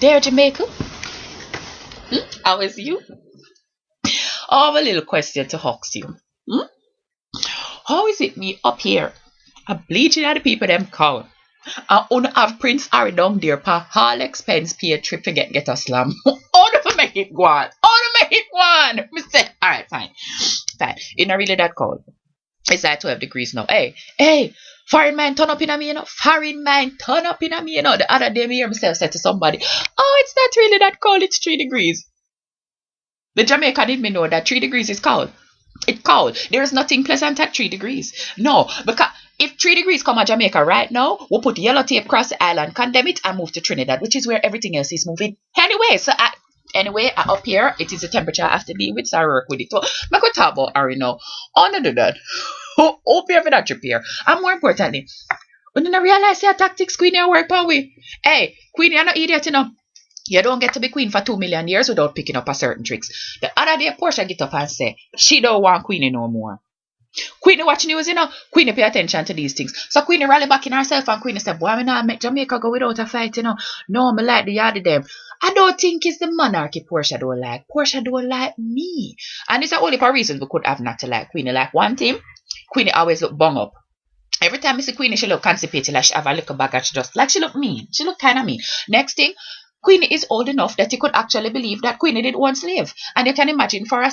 there, Jamaica. How is you? I have a little question to ask you. Hmm? How is it me up here? I'm bleaching at the people them count. I only have Prince Harry down there for all expense pay a trip to get a slam. How do I make it go on? How do I make it go on? Me say, alright, fine. Fine. It's not really that cold. It's like 12 degrees now. Hey, foreign man turn up in a me, you know. Foreign man turn up in a me, you know. The other day me hear myself say to somebody, oh, it's not really that cold, it's 3 degrees. The Jamaican did me know that 3 degrees is cold. It's cold. There is nothing pleasant at 3 degrees. No, because if 3 degrees come at Jamaica right now, we'll put yellow tape across the island, condemn it, and move to Trinidad, which is where everything else is moving. Anyway, up here, it is the temperature I have to deal with, so I work with it. So, I'm going to talk about Harry now. On to that. Hope you have that trip here. And more importantly, when you realize your tactics, Queenie, work for we. Hey, Queenie, you're not idiot, you know. You don't get to be queen for 2 million years without picking up a certain tricks. The other day, Portia get up and say, she don't want Queenie no more. Queenie watch news, you know. Queenie pay attention to these things. So Queenie rally back in herself and Queenie said, boy, I not make Jamaica go without a fight, you know. No, me like the yard of them. I don't think it's the monarchy Portia don't like. Portia don't like me. And it's the only reason we could have not to like Queenie. Like one thing, Queenie always look bung up. Every time I see Queenie, she look constipated, like she have a little bag and she look mean. She look kind of mean. Next thing, Queenie is old enough that you could actually believe that Queenie did once live. And you can imagine for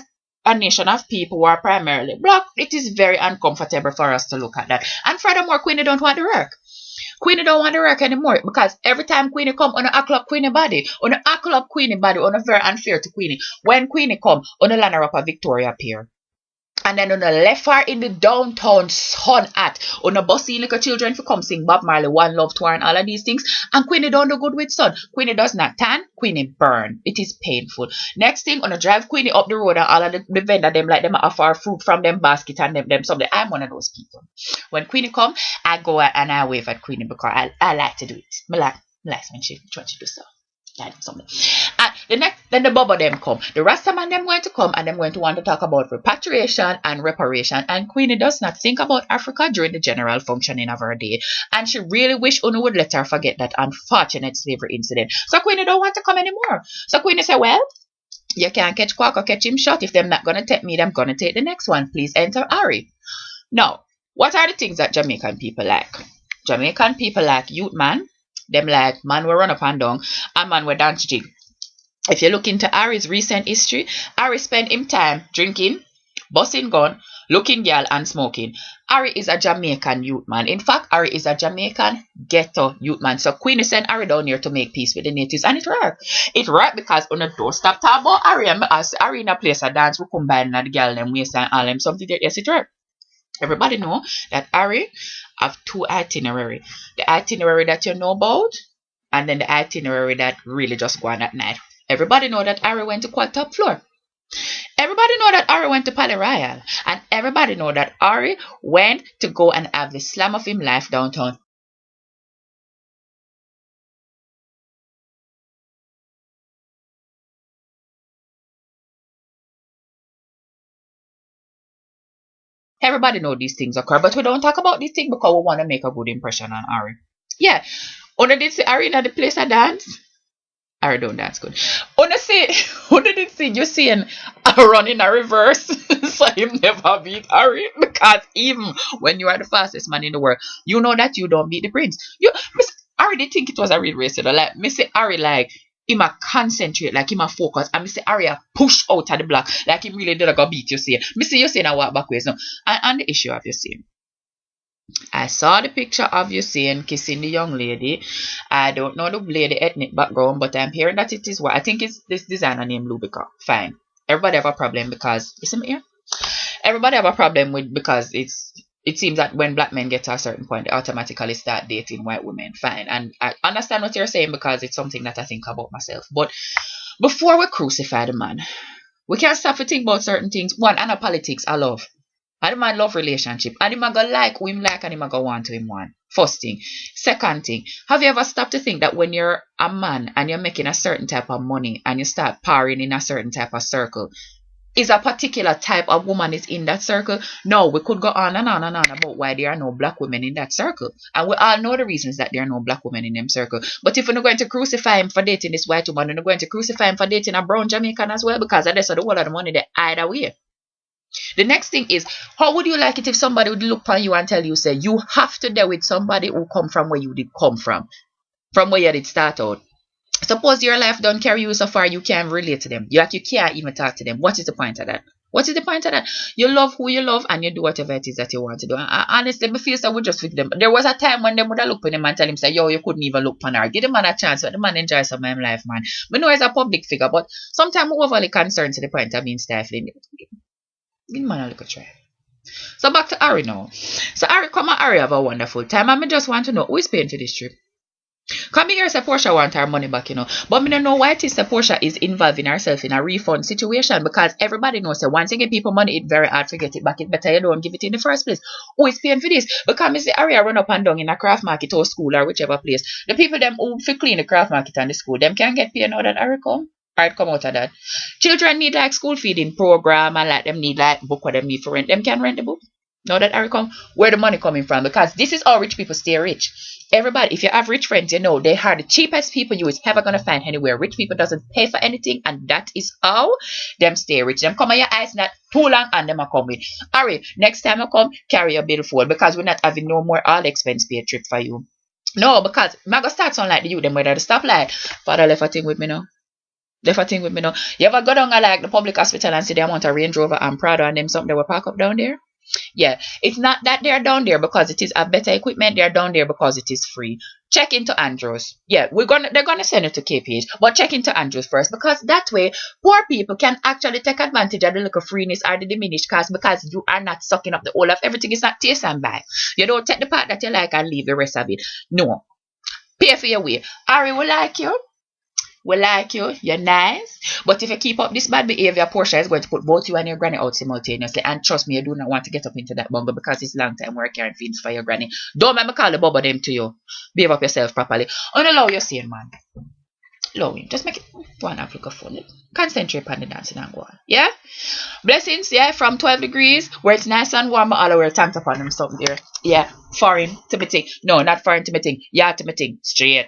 a nation of people who are primarily black, it is very uncomfortable for us to look at that. And furthermore, Queenie don't want to work. Queenie don't want to work anymore because every time Queenie come, on a ackle up Queenie body, on a ackle up Queenie body, on a very unfair to Queenie. When Queenie come, on a land her up a Victoria Pier. And then on the left her in the downtown sun at on a bus see little children for come sing Bob Marley One Love Tour and all of these things. And Queenie don't do good with sun. Queenie does not tan, Queenie burn. It is painful. Next thing, on a drive Queenie up the road and all of the vendor them like them offer fruit from them basket and them something. I'm one of those people. When Queenie come, I go out and I wave at Queenie because I like to do it. I like when she tries to do so. Something. And then the bubble them come. The Rastaman them going to come and them going to want to talk about repatriation and reparation. And Queenie does not think about Africa during the general functioning of her day. And she really wish Unu would let her forget that unfortunate slavery incident. So Queenie don't want to come anymore. So Queenie said, well, you can't catch Quack or catch him shot. If them not going to take me, them going to take the next one. Please enter Harry. Now, what are the things that Jamaican people like? Jamaican people like youth man. Them like man will run up and down and man will dance jig. If you look into Harry's recent history, Harry spent him time drinking, busting gun, looking girl and smoking. Harry is a Jamaican youth man. In fact, Harry is a Jamaican ghetto youth man. So Queenie sent Harry down here to make peace with the natives. And it worked. It worked because on the door stop talk about Harry and as Harry in a place a dance rukumbine and the girl them waist and all them something there. Yes, it worked. Everybody know that Harry have two itinerary. The itinerary that you know about and then the itinerary that really just go on at night. Everybody know that Harry went to Quad Top Floor. Everybody know that Harry went to Palais Royal. And everybody know that Harry went to go and have the slam of him life downtown. Everybody know these things occur, but we don't talk about these things because we want to make a good impression on Harry. Yeah, Una did see Harry in the place I dance. Harry don't dance good. Una did see Usain run in a reverse, so him never beat Harry because even when you are the fastest man in the world, you know that you don't beat the prince. Harry did think it was a real race, you know, like Mr. Harry like. Him a concentrate, like him a focus, and Mr. Harry a push out of the block, like him really did a go beat Usain. Mr. Usain a walk backwards now. And the issue of Usain, I saw the picture of Usain kissing the young lady. I don't know the lady ethnic background, but I'm hearing that it is what I think it's this designer named Lubica. Fine. Everybody have a problem because listen here. Everybody have a problem with because it seems that when black men get to a certain point, they automatically start dating white women. Fine. And I understand what you're saying because it's something that I think about myself. But before we crucify the man, we can't stop to think about certain things. One, and politics, I love. And the man love relationship. And the man go like who him like and the man go want to him want. First thing. Second thing, have you ever stopped to think that when you're a man and you're making a certain type of money and you start parring in a certain type of circle, is a particular type of woman is in that circle. No, we could go on and on and on about why there are no black women in that circle. And we all know the reasons that there are no black women in them circle. But if we're not going to crucify him for dating this white woman, we're not going to crucify him for dating a brown Jamaican as well, because that's the whole of the money there either way. The next thing is, how would you like it if somebody would look on you and tell you, say, you have to deal with somebody who come from where you did come from where you did start out. Suppose your life don't carry you so far you can't relate to them. You can't even talk to them. What is the point of that? What is the point of that? You love who you love and you do whatever it is that you want to do. And honestly, I feel so we just with them. There was a time when they would have looked at him and tell him, say, yo, you couldn't even look on her. Give the man a chance. Let the man enjoy some of his life, man. I know he's a public figure, but sometimes we're overly concerned to the point of being stifling. Give the man a little try. So back to Ari now. So Ari, come on, Ari have a wonderful time. And I just want to know who is paying for this trip. Come here, say Portia want her money back, But me don't know why it is that Portia is involving herself in a refund situation, because everybody knows that once you give people money, it's very hard to get it back. It's better you don't give it in the first place. Who is paying for this? Because me see Aria run up and down in a craft market or school or whichever place. The people them who fi clean the craft market and the school, them can get paid now that Aria come. Alright, come out of that. Children need like school feeding program and like them need like book what them need for rent. Them can rent the book. Now that Aria come, where the money coming from? Because this is how rich people stay rich. Everybody, if you have rich friends, you know they are the cheapest people you is ever gonna find anywhere. Rich people doesn't pay for anything, and that is how them stay rich. Them come on your eyes not too long, and them are coming. Alright, next time I come, carry your bill forward, because we're not having no more all expense paid trip for you. No, because I'm gonna start sound like you them whether the stoplight. Father left a thing with me now. Left a thing with me now. You ever go down like the public hospital and see the amount of Range Rover and Prado and them something they will park up down there? Yeah, it's not that they're down there because it is a better equipment. They're down there because it is free. Check into Andrews. Yeah, they're gonna send it to KPH, but check into Andrews first, because that way poor people can actually take advantage of the little freeness or the diminished cost, because you are not sucking up the whole of everything. It's not taste and buy. You don't take the part that you like and leave the rest of it. No, pay for your way. Ari will like you. We like you, you're nice. But if you keep up this bad behavior, Portia is going to put both you and your granny out simultaneously. And trust me, you do not want to get up into that bungle, because it's long time work carrying feeds for your granny. Don't make me call the bubble them to you. Behave up yourself properly. Unallow your saying, man. Allow him. Just make it one Africa phone. Concentrate on the dancing and go on. Yeah? Blessings, yeah, from 12 degrees, where it's nice and warm, but all over tank upon them something there. Yeah, foreign to me thing. No, not foreign to me thing. Yeah, to me thing. Straight.